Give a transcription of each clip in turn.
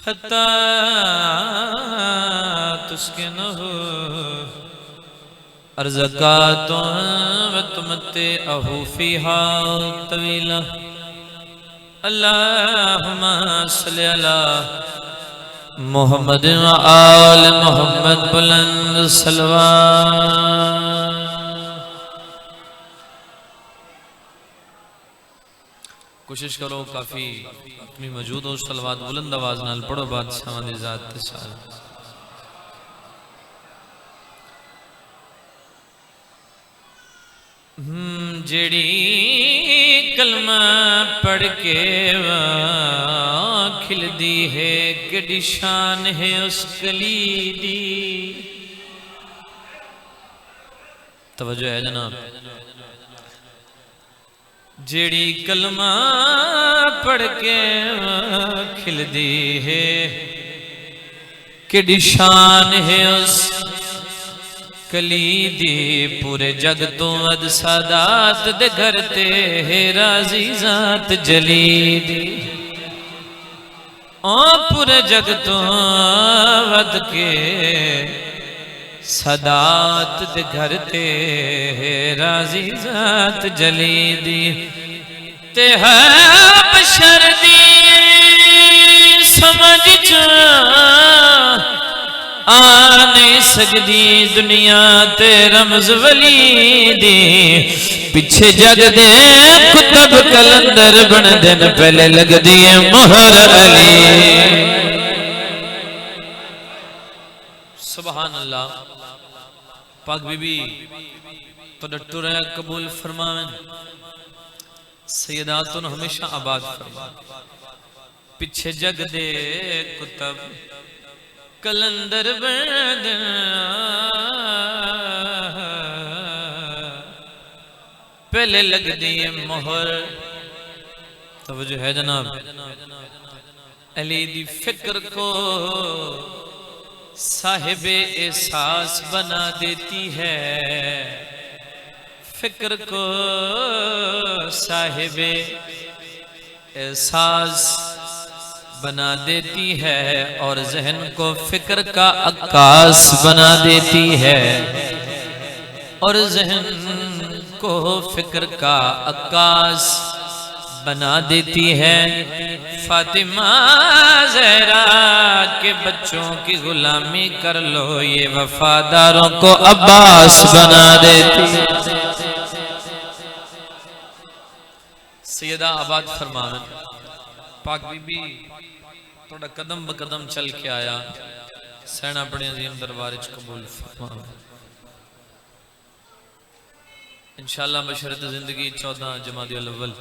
हत्ता तुस्किनहु अर्ज़क़ातुन व तुमते अहू फ़ीहा तवीला। अल्लाहुम्मा सल्लि अला मुहम्मद व आल मुहम्मद बुलंद सलवात। कोशिश करो काफी अपनी मौजूद हो सलवात बुलंद आवाज नाल पढ़ो बादशाह दी जात ते साल। जेड़ी कलमा पढ़ के खिलदी है केड़ी शान है उस कली दी। तवज्जो है जनाब। जेड़ी कलमा पढ़ के खिलदी है केड़ी शान है उस कली दी। पूरे जग तो अद सादात दे घर ते है राजी जात जली दी। ओ पूरे जग तो वद के सदात दे घर ते है राजी जात जली दी। ते है बशर दी समझ च आ नहीं सकदी दुनिया ते रमज वली दी। पिछे जग दे कुतब कलंदर बन दिन पहले लगदी है मोहर अली। सुभान अल्लाह। पाक बीबी तो डट्टू रहा कबूल फरमावें। सैयदातुन हमेशा आबाद फरमा। पिछे जग दे कुतब कलंदर बन पहले लग दिए मोहर। तवज्जो है जनाब। अली दी फिक्र को साहिबे एहसास बना देती है। फिक्र को साहिबे एहसास बना देती है और जहन को फिक्र का अक्कास बना देती है। और जहन को फिक्र का अक्कास बना देती है। फातिमा ज़हरा के बच्चों की गुलामी कर लो ये वफादारों को अब्बास बना देती है। सैयदा आबाद फरमान। पाक बीबी थोड़ा कदम ब कदम चल के आया। सैना अपने अजीम दरबार कबूल फरमा। इंशाअल्लाह बशरत जिंदगी 14 जमादियुल अव्वल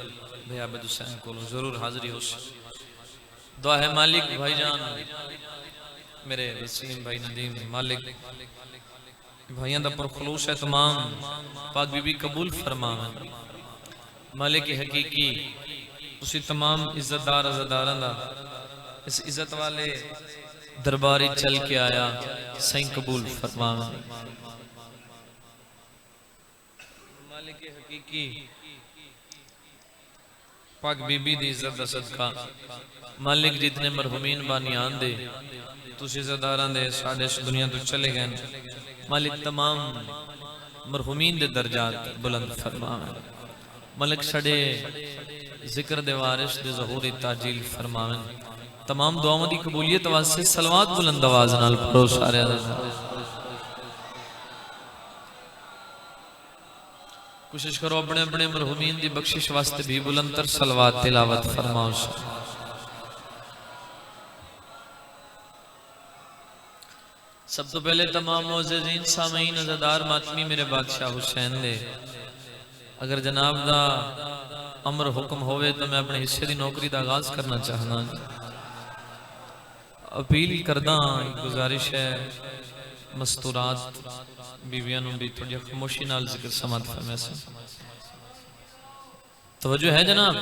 भाई आबिद हुसैन को जरूर हाजिरी हो। दुआ है मालिक भाईजान मेरे वसीम भाई नदीम मालिक भाइयों का पुरखलूस है तमाम पाक बीबी कबूल फरमावे। मालिक हकीकी उसी तमाम इज्जतदार अज़ादारां दा इस इज्जत वाले दरबारी चल के आया सही कबूल फरमावे। मालिक हकीकी पाक बीबी दी इज्जत दा सदका मालिक जितने मरहुमीन बानियान दे तुसी इज्जतदारां दे साडे इस दुनिया तो चले गए मालिक तमाम मरहुमीन दे दर्जात बुलंद फरमावे। मालिक साडे जिक्र दे वारिस दे ज़हूर ताजील फरमावे। तमाम दुआओं दी कबूलियत वास्ते सलवात बुलंद आवाज नाल पढ़ो सारे। कोशिश करो अपने अपने मरहुमीन दी बख्शिश वास्ते भी बुलंदतर सलवात तिलावत फरमाओ। सब तो पहले तमाम मोअज़्ज़िज़ीन सामीन अज़ादार मातमी मेरे बादशाह हुसैन दे अगर जनाब दा अमर हुक्म होवे तो मैं अपने हिस्से दी नौकरी दा आगाज करना चाहना। अपील करदा गुजारिश है मस्तूरात बीवियां नूं भी थोड़ी खामोशी नाल जिक्र समात फरमाए। तवज्जो है जनाब।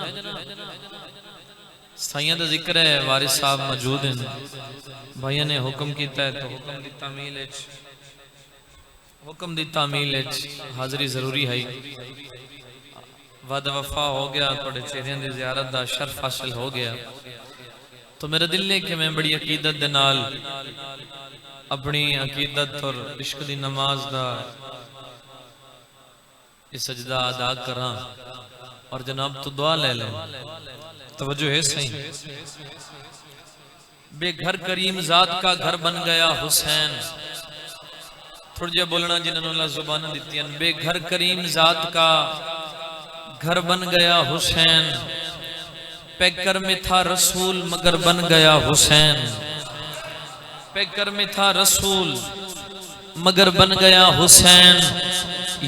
साइयां दा जिक्र है वारिस साहब मौजूद हैं। भाइयों ने हुक्म किया है तो हुक्म दी तामील हाजिरी जरूरी है। वादा वफा हो गया थोड़े चेहरे की जियारत का शर्फ हासिल हो गया तो मेरा दिल है कि मैं बड़ी अकीदत दे नाल अपनी अकीदत और इश्क दी नमाज दा इस सजदा अदा करा और जनाब तो दुआ ले लें। तवज्जो है सही। बेघर करीम जात का घर बन गया हुसैन। थोड़ा जिहा बोलना जिन्होंने जुबान दी। बेघर करीम जात का घर बन गया हुसैन, पैकर में था रसूल मगर बन गया हुसैन। पैकर में था रसूल मगर बन गया हुसैन।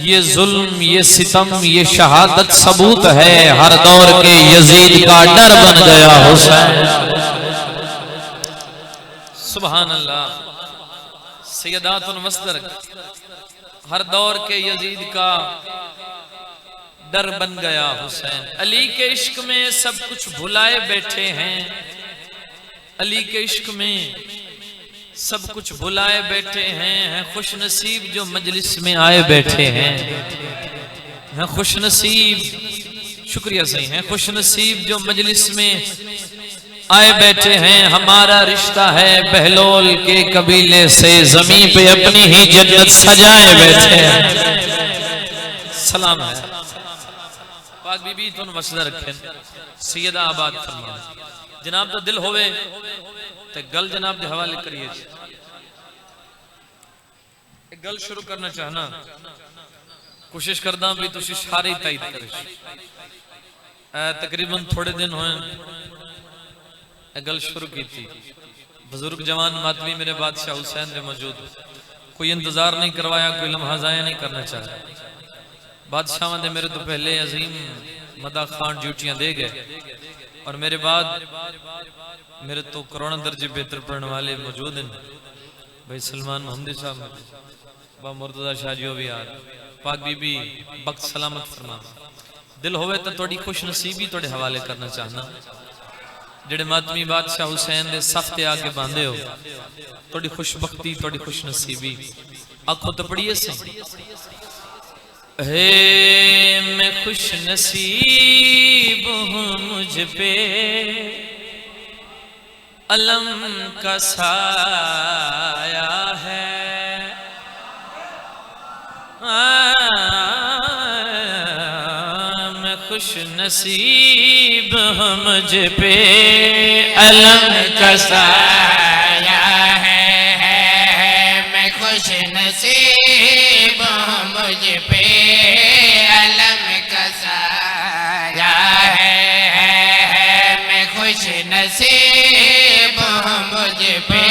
ये जुल्म ये सितम ये शहादत सबूत है, हर दौर के यजीद का डर बन गया हुसैन। सुभान अल्लाह। सैयदातुल मस्दर, हर दौर के यजीद का डर बन गया हुसैन। अली के इश्क में सब कुछ भुलाए बैठे हैं, अली के इश्क में सब कुछ भुलाए बैठे हैं। खुश नसीब जो मजलिस में आए बैठे हैं, खुश नसीब, शुक्रिया सही है, खुश नसीब जो मजलिस में आए बैठे हैं। हमारा रिश्ता है बहलोल के कबीले से, जमीन पे अपनी ही जन्नत सजाए बैठे हैं। सलाम है पाक बीबी तुम मसला रखें। सैयदा आबाद फरमा जनाब तो दिल होवे ते गल जनाब के हवाले करिए। एक गल शुरू करना चाहना, कोशिश करदा भी तुसी सारे ताईद करे। तकरीबन थोड़े दिन होए गल शुरू की थी। बुजुर्ग जवान मातमी मेरे बादशाह हुसैन ने मौजूद, कोई इंतजार नहीं करवाया, कोई लम्हा ज़ाया नहीं करना चाहा। बादशाह ने मेरे तो पहले अजीम मदा खान ड्यूटियां दे गए और मेरे बाद मेरे तो करोड़ों दर्जे बेहतर पढ़ने वाले मौजूद हैं। भाई सलमान मोहम्मदी साहब, बा मुर्तजा शाह जी भी यार, पाक बीबी बख्त सलामत फरमा। दिल होवे तो थोड़ी खुश नसीबी थोड़े हवाले करना चाहना। जेड़े मातमी बादशाह हुसैन दे सफ ते आके बांधे हो, थोड़ी खुशबख्ती थोड़ी खुश नसीबी आखो तो पढ़िए सही। हे मैं खुश नसीब हूँ मुझ पे अलम का साया है। मैं खुश नसीब हूँ मुझ पे अलम का साया है। मैं खुश नसीब हूँ मुझ पे अलम का साया है। मैं खुश नसीब हूँ मुझ पे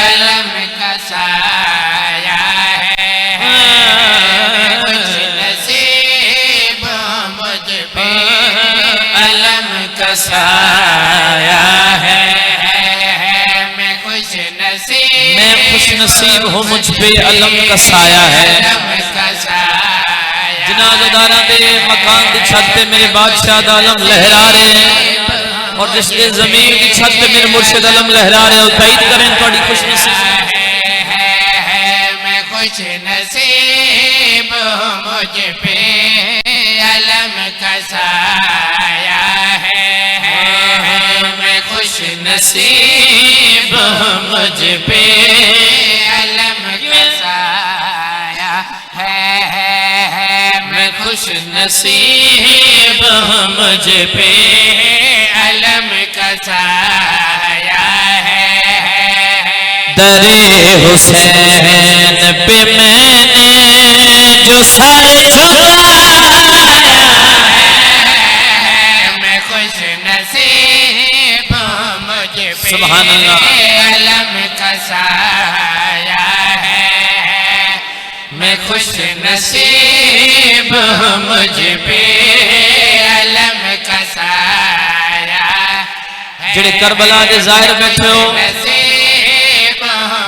अलम का साया है। खुश नसीब हूँ मुझ पे अलम का साया है। मैं खुश नसीब हूँ मुझ पे अलम का साया है। जनाज़दारा दे मकान की छत पे मेरे बादशाह दा अलम लहरा रहे हैं और जिस दे जमीन की छत पे मेरे मुर्शिद अलम लहरा रहे हैं। ताईद करें थोड़ी खुश नसीब है। मैं खुश नसीब हूँ मुझ पे अलम का साया है। मैं खुश नसीब हूँ मुझ पे अलम का साया है। मैं खुश नसीब हूँ मुझ पे अलम का साया है। दरे हुसैन पे मैंने जो सर झुकाया है। मैं खुश नसीब हूँ मुझ पे सुभान अल्लाह अलम का साया है। मैं खुश नसीब हूँ मुझ पे अलम का साया है। जेड़े करबला दे ज़ाहिर बैठे हो,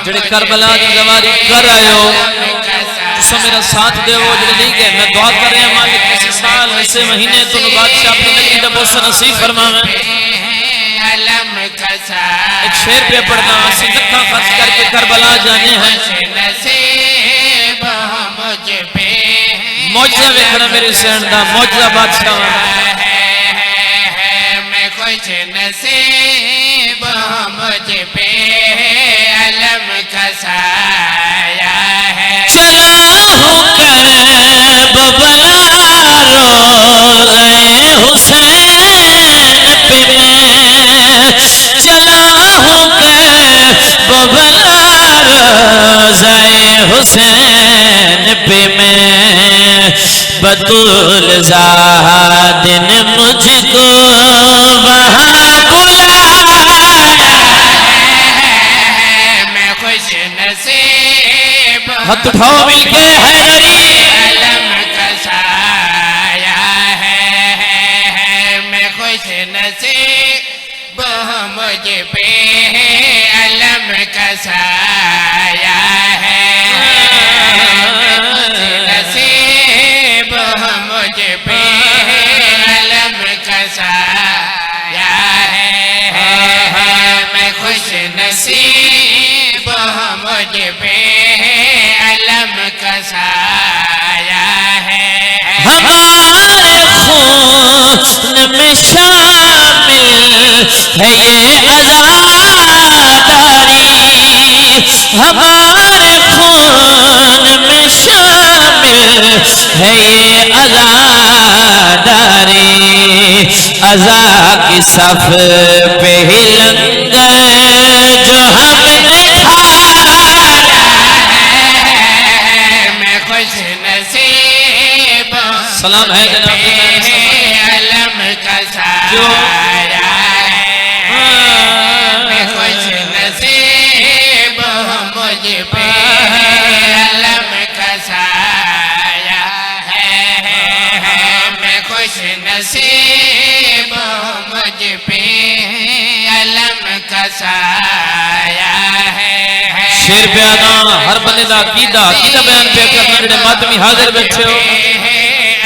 जेड़े करबला दी गवारी कर आए हो, तुसा मेरा साथ देवो। जेड़े नहीं गए मैं दुआ कर रहा मालिक किसी साल ऐसे महीने तुम बादशाह अपनी नबी दा बोसा नसीब फरमावे। एक शेर पे पढ़ना, असी लखा खर्च करके करबला जाने हैं। मौजा वेखना मेरे सैन दा, मौजा बादशाह मैं खुश नसीब मुझ पे अलम का साया है। चला हूँ करब बला रोज़े हुसैन पे मैं, चला हूँ करब बला रोज़े हुसैन पे मैं, बतूल ज़ाद ने मुझको वहाँ बुलाया है। मैं खुश नसीब हाथ उठाओ मिलके हैदरी अलम का साया है। मैं खुश नसीब मुझ पे अलम का साया है। मैं खुश नसीब मुझ पे अलम का साया है। मैं खुश नसीब मुझ पे अलम का साया है। हमारे खून में शामिल है ये अज़ादारी, हमारे खून में शामिल है ये अज़ादारी, अज़ा की सफ पे ही लंगर जो हमने खाया मैं खुश नसीब सलाम है जनाब अलम का साया है। मैं खुश नसीब मुझ पे अलम का साया है। मैं खुश नसीब मुझ पे अलम का साया है। शेर बयाना हर बंदे दा कीदा बयान पे करना जेड़े मातमी हाजिर बैठे हो।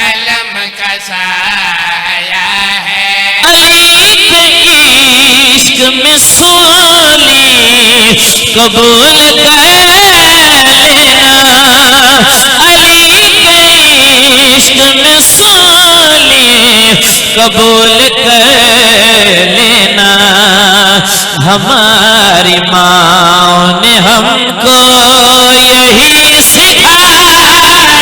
अलम का साया है। अली के इश्क में सोली कबूल कर लेना, अली के इश्क में सोली कबूल कर लेना, हमारी माँ ने हमको यही सिखाया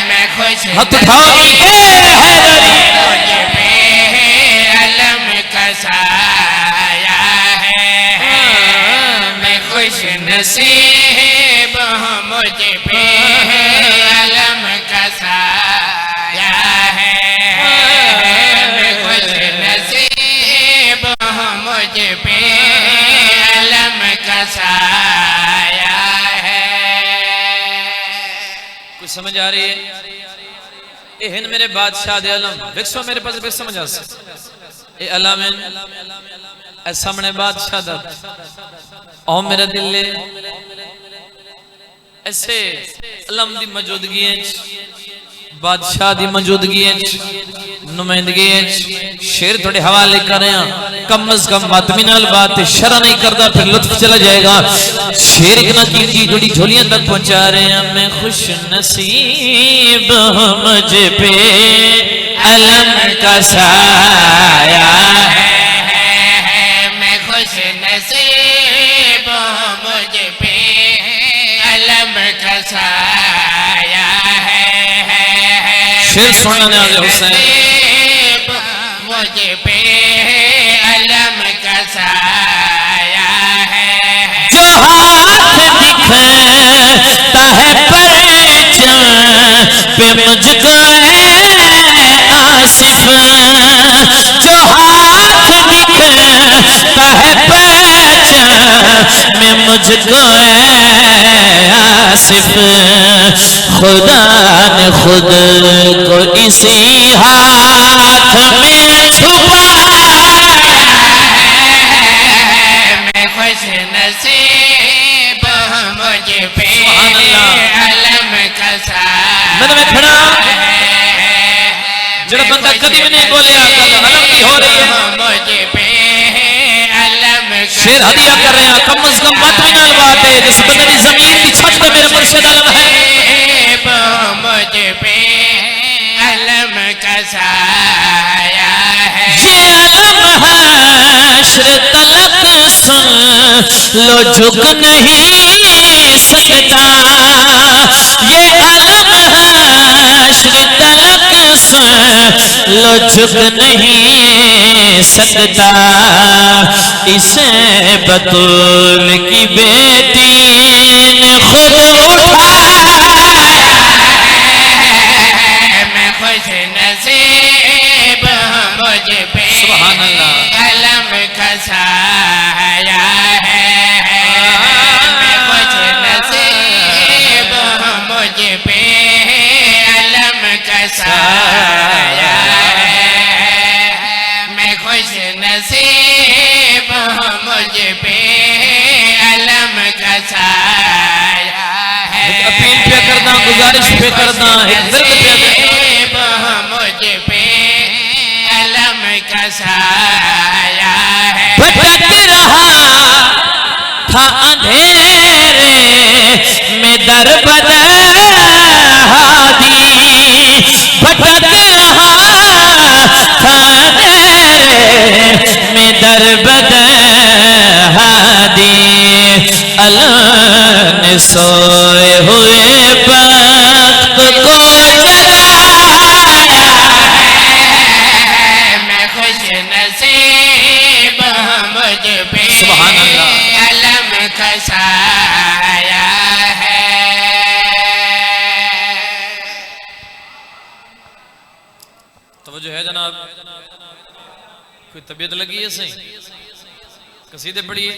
मैं खुश हाथ उठाओ मिलके हैदरी मुझ पे अलम का साया है। मैं खुश नसीब मुझ पे अलम का साया है। मैं खुश नसीब मुझ पे अलम का साया है। कुछ समझ आ रही है? ए हिन मेरे बादशाह दे आलम देखो मेरे पास भी समझ आ ए आलम ए सामने बादशाह दा ओ मेरा दिल ले ऐसे आलम दी मौजूदगी बादशाह दी मौजूदगी नुमाइंदगी शेर थोड़े हवाले कर रहे हैं, कम अज कम मातमी नाल बात शरा नहीं करता फिर लुत्फ चला जाएगा। शेर इतना कीमती जोड़ी झोलियां तक पहुंचा रहे हैं। मैं खुश नसीब हूं मुझ पे अलम का साया है। मैं खुश नसीब मुझ पे अलम का साया है। शेर सुनने वाले हुसैन मुझ पे अलम का साया है। जो हाथ दिखता है परचम पे मुझको आसिफ, जो हाथ दिखता है परचम में मुझको आसिफ, खुदा ने खुद को इसी हाथ में छुपाया मैं खुश नसीब मुझ पे अलम का साया मैं खड़ा जरा बंदा कभी भी नहीं बोले अलम की हो रही है। मुझ पे अलम शेर हदिया कर रहे हैं, कम अज कम मातमी नाल बात है जिस बंदे की जमीन की छत पे मेरे मुर्शिद आलम है। मुझ पे अलम का साया है। ये अलम है लो झुक नहीं सकता, ये आलम हश्र तलक सुन लो झुक नहीं सकता। इसे बतूल की बेटी ने खुद उठाया, मैं खुश नसीब मुझ पे सुभान अल्लाह कलम खसाया है। मैं खुश नसीब मुझ पे कलम खसाया है। मैं खुश नसीब मुझ पे कलम खसाया है। एक अपील पे करना, गुजारिश पे करना, एक दर्द पे मुझ पे कलम कसाया है। भटक रहा था अंधेरे में दर बदर हादी, भटक रहा था अंधेरे में दर बदर हादी। अल्लाह ने सोए हुए वक्त को जगाया है। मैं खुश नसीब मुझ पे सुभान अल्लाह कलम खसाया है। तवज्जो है जनाब, कोई तबीयत लगी है सही? कसीदे पढ़िए,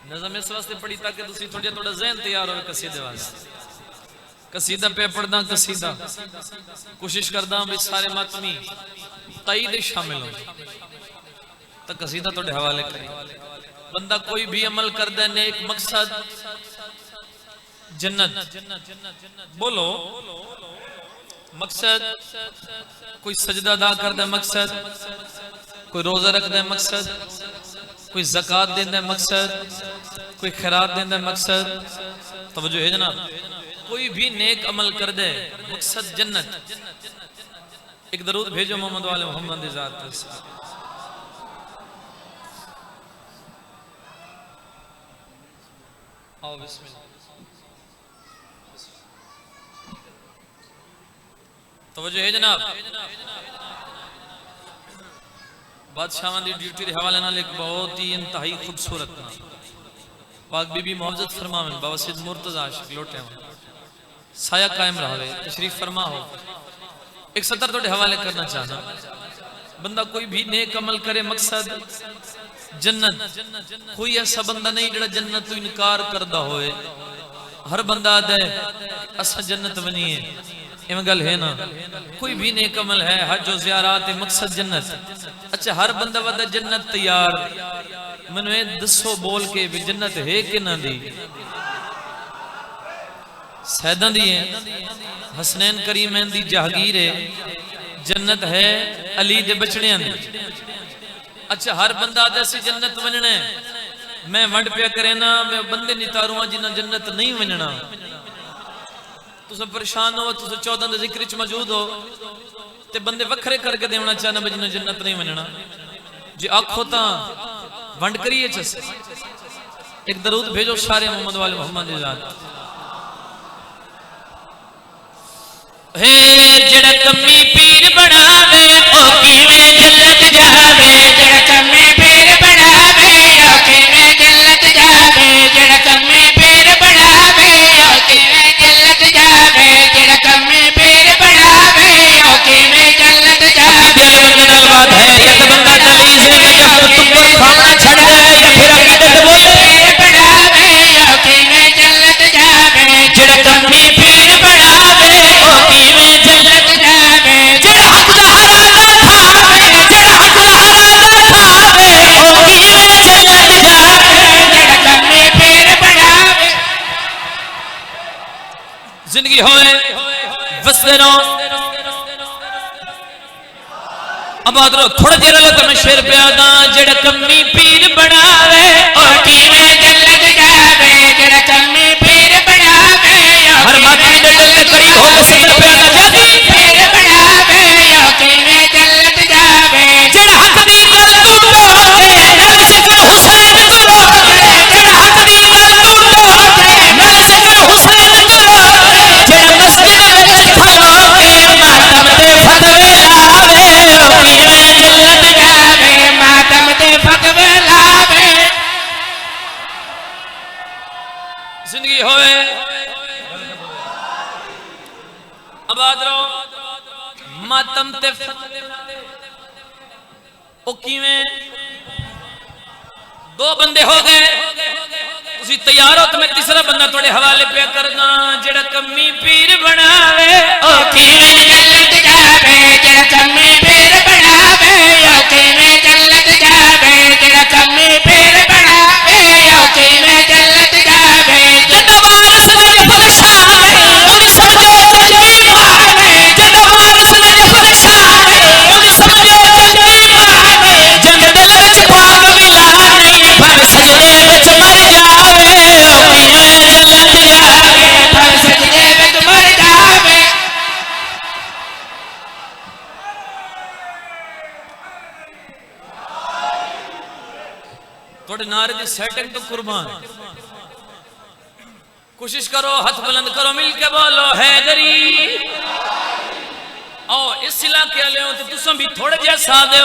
नज़म इस वास्ते पढ़ी ताकि तुसी थोड़ा थोड़ा ज़हन तैयार हो कसीदे वास्ते। कसीदा पे पढ़दा, कसीदा कोशिश करदा भी सारे मातमी तईद शामिल हो, तो कसीदा थोड़े हवाले करी। बंदा कोई भी अमल करदा है नेक मकसद जन्नत, बोलो मकसद। कोई सजदा अदा करदा है मकसद, कोई रोजा रखदा है मकसद, कोई ज़कात देंदा है मकसद, कोई खैरात देंदा है मकसद। तवज्जो है जनाब, कोई भी नेक अमल कर दे मकसद जन्नत। एक दरूद भेजो मोहम्मद वाले मोहम्मद की ज़ात पे। आओ बिस्मिल्लाह। तवज्जो है जनाब, बादशाह की ड्यूटी के हवाले नाल एक बहुत ही इंतहाई खूबसूरत ना पाक बीबी मुआवजत फरमावन बाबा सैयद मुर्तजा आशिक लोटे साया कायम रहे, तशरीफ फरमा हो। एक सतर तोड़े हवाले करना चाहना, बंदा कोई भी नेक अमल करे मकसद जन्नत। कोई ऐसा बंदा नहीं जड़ा जन्नत तो इनकार करदा होए। हर बंदा दे असा जन्नत बनिए, इवें गल है ना। कोई भी नेक अमल है, हज और ज़ियारत मकसद जन्नत। अच्छा हर बंदा वदा जन्नत तैयार, मैनू ये दसो बोल के भी जन्नत है कि ना दी? सैदा दी है, हसनैन करीमैन दी जहागीर है, जन्नत है अली दे बचड़ियां दी। अच्छा हर बंदा दसी जन्नत वंजना है, मैं वंड पिया करे ना, मैं बंदे नहीं तारूं जिन्हें जन्नत नहीं वंजना। तुस परेशान हो, तुस 14 दे जिक्र च मौजूद हो, ते बंदे वखरे करके देना चाहना भी जिन्हें जन्नत नहीं वंजना। जे आखो ता वंड करिए चस। एक दरूद भेजो सारे मोहम्मद वाले मोहम्मद की ज़ात। हे जड़ा कमी पीर बनावे ओ किवें जन्नत जावे, जड़ा कमी पीर बनावे ओ किवें जन्नत जावे, जड़ा कमी पीर बनावे ओ किवें जन्नत जावे, जड़ा कमी पीर बनावे ओ किवें जन्नत जावे। बात है ये तो बंदा तमीज नहीं है, तो तुम खाना छड़ दे या फिर अकीदत बोले बनावे ओ किवें जन्नत जावे, जड़ा कमी पीर बनावे ओ किवें जन्नत जावे, जड़ा हक दा हरादा खावे, जड़ा हक दा हरादा खावे ओ किवें जन्नत जावे। जड़ा कमी पीर बनावे। जिंदगी होए वसते रहो आबाद रहो। थोड़ा देर लगा मैं शेर पे आदा, जड़ा कमी पीर बनावे ओ किवें जन्नत जावे, जड़ा कमी पीर बनावे ओ हर बात में डल करी हो के सजद पे आदा जाती पीर बनावे ओ किवें जन्नत जावे। जड़ा हक दी गल तू बोले, नाल जिक्र हुसैन करो मातम ते ओ किवें दो बंदे हो गए तुसी तैयार हो तो मैं तीसरा बंदा थोड़े हवाले पे करना जेड़ा कमी पीर बनावे ओ किवें जन्नत जावे जेड़ा कमी पीर बनावे ओ किवें जन्नत जावे जेड़ा कमी पीर बनावे ओ किवें जन्नत जावे जद वारस ने बख्शावे उन समझे जली मावे जद वारस ने बख्शावे उन समझे जली मावे जन दिल विच पाग मिला नहीं पर सजदे विच मर जावे ओ किवें जन्नत जावे पर सजदे विच मर जावे थोड़े नारे की सेटिंग तो कुर्बान कोशिश करो हाथ बुलंद करो मिलके बोलो हैदरी आओ इस इलाके वाले हो तो तुम भी थोड़े जैसा दो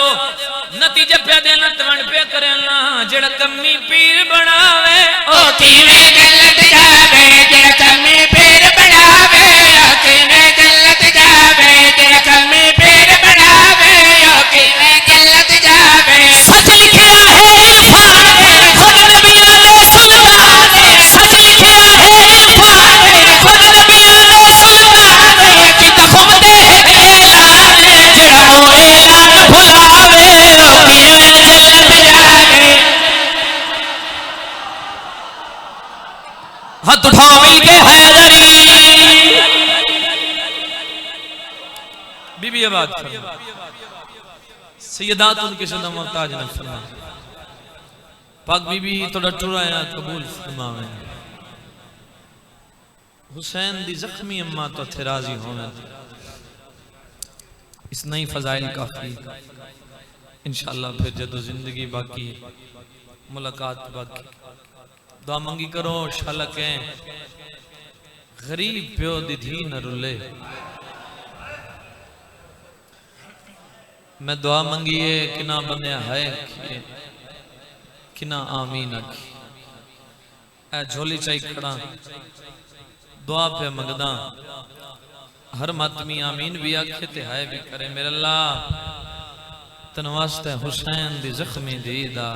नतीजे पे देना तवण पे करना जेड़ा कमी पीर बनावे ओ किवें जन्नत जावे जेड़ा कमी पीर बनावे ओ किवें जन्नत जावे जेड़ा कमी पीर बनावे ओ किवें जन्नत जावे सच लिखिया है इरफान में खुद नबियां ने सुल्तान ने सच लिखिया है इरफान में खुद नबियां ने सुल्तान ने कि तखुम दे ऐलान जेड़ा ओ ऐलान भुलावे ओ किवें जन्नत जावे हाथ उठाओ मिलके हैदरी बीबी आबाद सैयदात उनके सदा मुहताज न फरमा पाक बीबी थोड़ा टुराया कबूल फरमावे हुसैन दी जख्मी अम्मा तो थे राजी होवे इस नई फजाइल काफी इंशाअल्लाह फिर जदों जिंदगी बाकी मुलाकात बाकी दुआ मंगी करो शाला के गरीब प्यो दी धी न रुले मैं दुआ मंगिए किना बनया है किना आमीन आखी ऐ झोली चाई खड़ा दुआ पे मंगदा हर मातमी आमीन भी आखे ते है भी करे मेरे अल्लाह तन वास्ते हुसैन दी जख्मी दीदा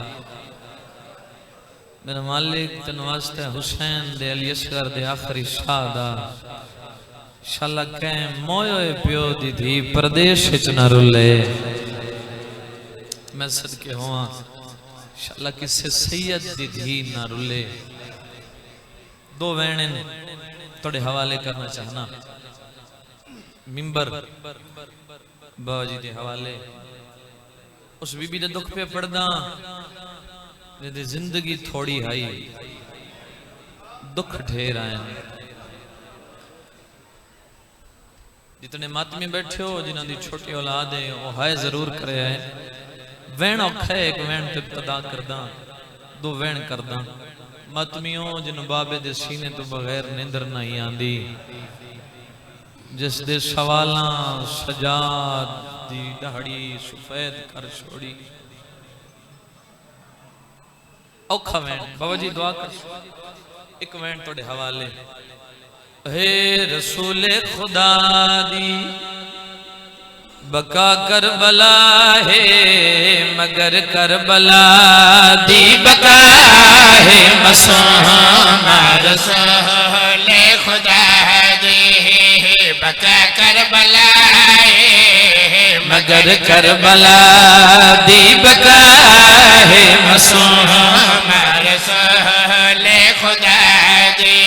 मेरा मालिक तन वास्ते हुसैन दे अली असगर दे आखिरी शादा शाला कह मोयो प्यो दी धी परदेश च न रुले मैं सदके हुआ शाला किसे सैयद दी धी न रुले दो वैन थोड़े हवाले करना चाहना मिंबर बाबा जी के हवाले उस बीबी दे दुख पे पड़दा जिहदी जिंदगी थोड़ी आई दुख ढेर आए जितने मातमी बैठे हो जिन्हों की छोटी औलाद है वो है जरूर करे है वैन औखा है एक वैन पे इब्तदा करदा दो वैन करदा मातमियों जिन बाबे दे सीने तो बगैर नींदर नहीं आंदी जिस दे सवालां सजाद दी दहाड़ी सफेद कर छोड़ी औखा वैन बाबा जी दुआ कर एक वैन थोड़े हवाले हे रसूल खुदा दी बका करबला है मगर करबला दी बका है मसूम रसूल खुदा दी बका करबला है मगर करबला दी बका है मसूम रसूल खुदा दी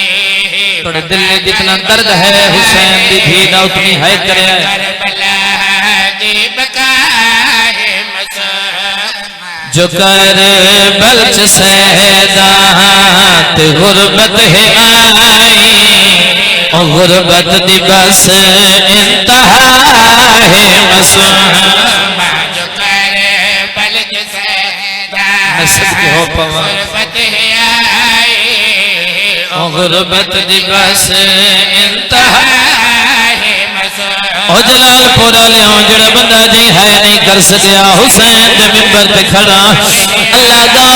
थोड़े दिल में जितना दर्द है हुसैन दी धी दा उतनी है करे करबला दी बका है मसूम जो कर बल्च सैदात गुरबत है आई और गुरबत दी बस इंतहा है मसूम जो कर बल्च सैदात सदके हो पवा गुरबत है आई गुरबत दिवस इंतहा है मसूम ओ जलालपुर वाले जड़ा बंदा जी है नहीं कर सकिया हुसैन दे मिंबर पे खड़ा अल्लाह दा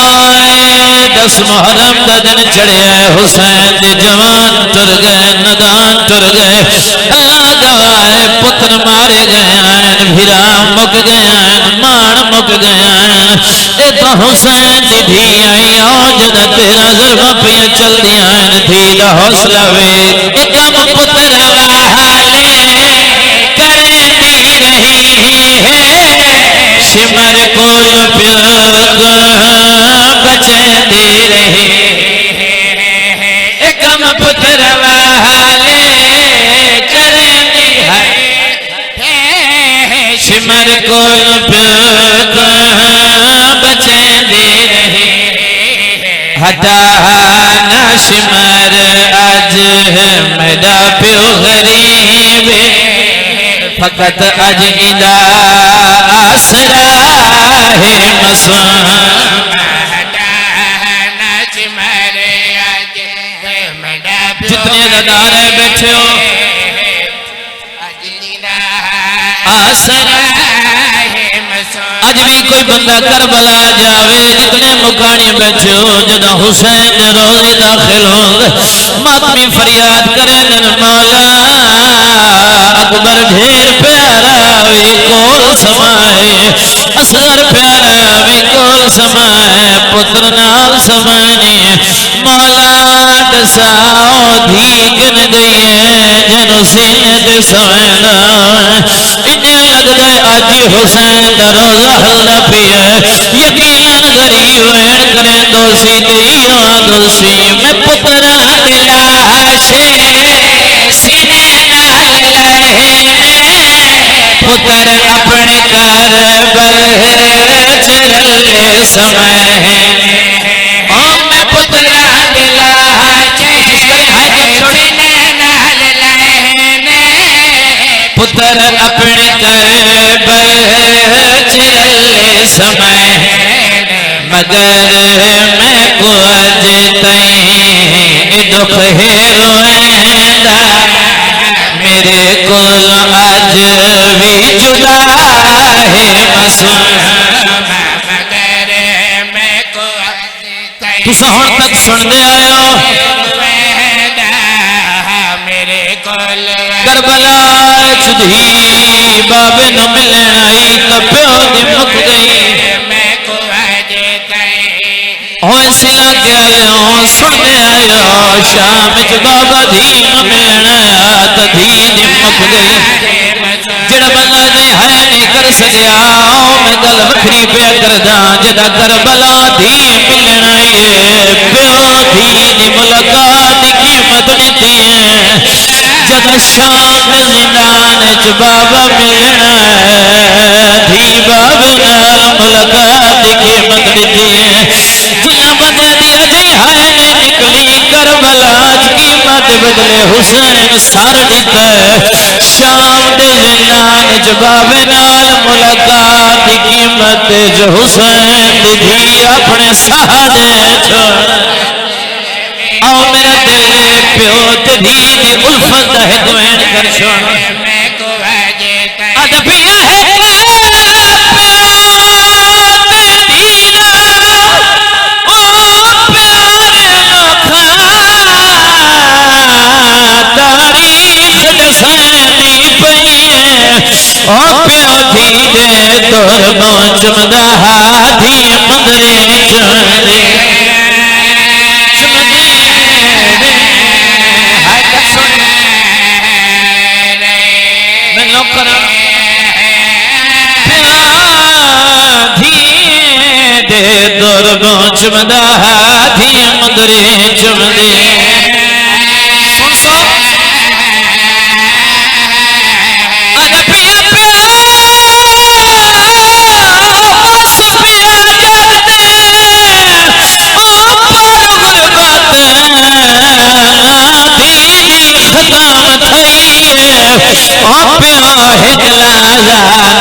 10 मुहर्रम दा दिन चढ़िया हुसैन दे जवान तुर गए नदान तुर गए अल्लाह दा है पुत्र मारे गए हैं भिरा मुक गए हैं मान मुक गए हैं ए तो हुसैन दी धी आई आओ जदा तेरा जरबा पे चल दिया हैं धी दा हौसला वे ए कम पुत्र वाले करती रही है सिमर को प्यार बचे दे रहे कम पुत्र वाले करती है सिमर को बचे दे रहे हटा ना सिमर आज मेरा प्यो गरीब फकत अज इदा आसरा है मसूम जितने रदारे बैठे हो आसरा अज भी कोई बंदा करबला जावे जितने मुकानी बैठे हो जदा हुसैन रोज़े दाखिल हो मातमी फरियाद करे मौला अकबर ढेर प्यारा वे कोल समाए असगर प्यारा वे कोल समाए पुत्र नाल समाने मौला दसाओ धीकन गई जनो सीने दे सवेला इन्हें लगदा अज हुसैन दा रोज़ा हल्ला पिया यकीनन गरीब वैन करे दोषी तेरी दोषी मैं पुत्रा दिलाशे सीने नाल पुत्र अपने करबल चरल समय ओ मैं पुत्रा दिलाशे सीने नाल पुत्र अपने करबल चरल समय मगर मैं को अज तई दुख हेरोएंदा मेरे को अज भी जुदा है मसूम मगर मैं को तुसा हुण तक सुनते आए हो करबला धी बाबे न मिलन आई तो प्यो दी मुक गई होए सिला के आयो सुनते आयो शाम च बाबा धी न मिलन आया तो धी दी मुक गई जेड़ा बंदा जे है नहीं कर सकिया मैं गल वखरी पे करदा जेड़ा करबला धी मिलन आई प्यो धी दी मुलाकात दी कीमत दी है जब शाम जिंदान च बाबा मिलना धी बाबे नाल मुलाकात की कीमत दी है जिन्ना बंदे दी अजी है निकली करबला च कीमत बदले हुसैन सार दिता शाम दे जिंदान च बाबे नाल मुलाकात की कीमत जो हुसैन दी धी अपने साह दे छोड़ आओ मेरा दिल प्यो ते धी दी उल्फत है कोइन कर छोड़ अदबिया है प्यो धी दे तोर चमदा धी मंदरे चमदे दौर चमदा धी मंदरे चमदे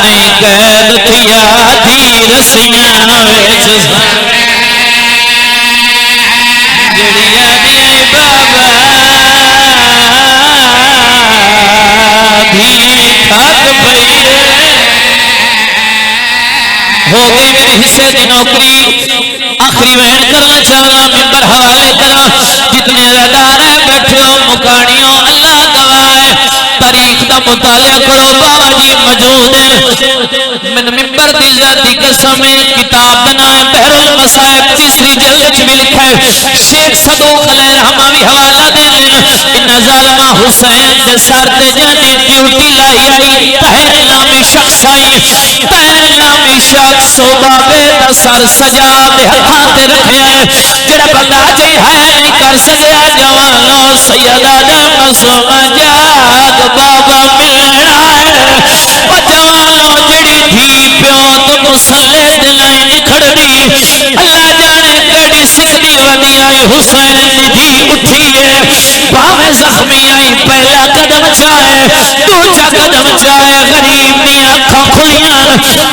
नहीं कैद थिया धी रसिया जड़िया दिए बाबा धी खाक पई हो गई मेरे हिस्से की नौकरी आखिरी वहन करना चाहना मिंबर हवाले करा जितने रदार बैठे हो मुकानियों अल्लाह गवाए तारीख दा मुतालिया करो बाबा जी मौजूद है। मैंने मिंबर दी ज़ाती कसम है किताब का नाम है बहरुल मसाइब तीसरी जिल्द च भी लिखा है। शेख सदूक अलैहि रहमा भी हवाला दे इन ज़ालिमा हुसैन दे सर ते जाने ड्यूटी लाई आई तहर नामी शख्स आई तहर नामी शख्स बाबे दा सर सजा दे हत्थां ते रखया है। जेड़ा बंदा जी है नहीं कर सकया जवानो सैयदा दा मसूम जाग बाबा मिलना है। ओ जवानो जेड़ी धी प्यो तो मुसल्ले दे लाइन खड़दी अल्लाह जाने केड़ी सिकदी वदी आई हुसैन दी धी उठी है भावे जख्मी आई पहला कदम चाहे दूजा कदम चाहे गरीब दी अखां खुलियां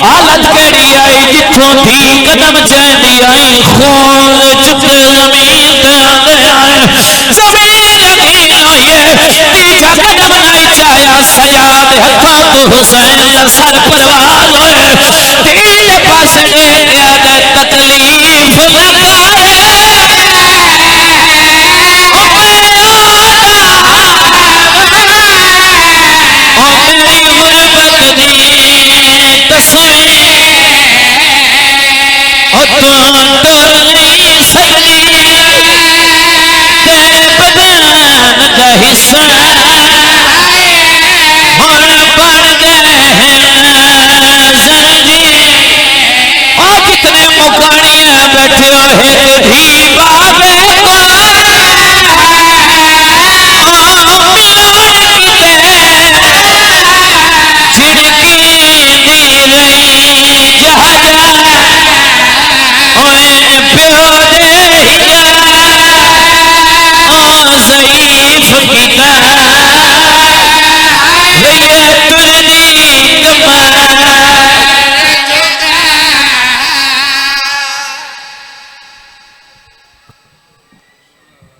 हालत केड़ी आई जिथों धी कदम चाहदी आई खून चुके जमीन पे आ गया है जमीन यकीन आइए तीजा कदम नहीं चाया सजाद हथा तो हुसैन दा सर परवाज होए तीन पासे लेके आ गए तकलीफ लगाए प्यो